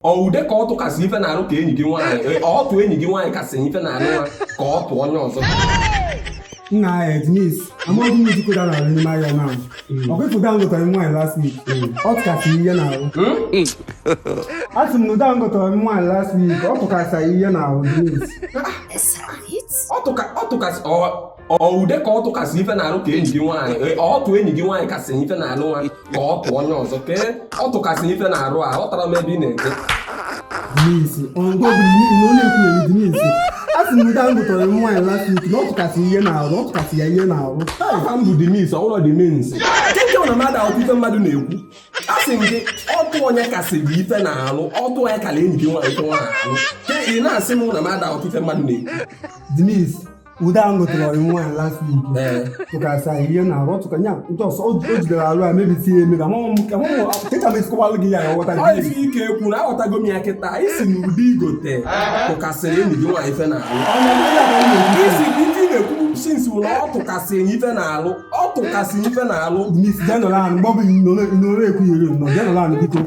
ọ ude ka ọ tụkasị ife na-arụ ka enyi gị nwaanyị ọ tụ enyi gị nwaanyị kasị ife na-arụ nwa ka ọ tụ onye ọzọ nna ya Denise amaghị m ejikọta na n'ime ahịa na ọkwa ifu da ngotara nwaanyị last week ọ tụkasị ihe na-arụ asị m na ụda ngotara nwaanyị last week ọ tụkasị ihe na-arụ Denise ọ tụkasị ọ ude ka ọ tụkasị ife na-arụ ka enyi gị nwaanyị ọ tụ enyi gị nwaanyị kasị ife na-arụ nwa ka ọ tụ onye ọzọ ka ọ tụkasị ife na-arụ a ọ tara m ebe ị na-eje Denise ọgụ ọbụla n'ihi na ọ na-ekwugheri Denise asị m ụda ngotara nwaanyị last week na ọ tụkasị ihe na-arụ ọ tụkasị ya ihe na-arụ aha m bụ Denise ọhụrụ Denise nke na mmadụ ọtụtụ mmadụ na-ekwu asị m gị ọtụ onye kasị gị ife na-alụ ọtụ onye kala enyi gị nwaanyị ife nwaanyị alụ ke ị na-asị m na mmadụ ọtụtụ mmadụ na-ekwu Denise ụda ngotara nwaanyị last week tụkasị ihe na-arụ ọ tụkanya o jidere alụ a mebisie ya emebi ka m esikọwalụ gị ya ghọta ọ ife ike ekwu na aghọtago m ya kịta isi na ụdị igote tụkasịrị enyi gị nwaanyị ife na-alụ isi ife ị na-ekwu sinsi na ọ tụkasị ife na-alụ ọ tụkasị ife na-alụ Denise jenọrọ anụ mgbe ọ bụ ị nọrọ ekwugheri nọ jenọrọ anụ biko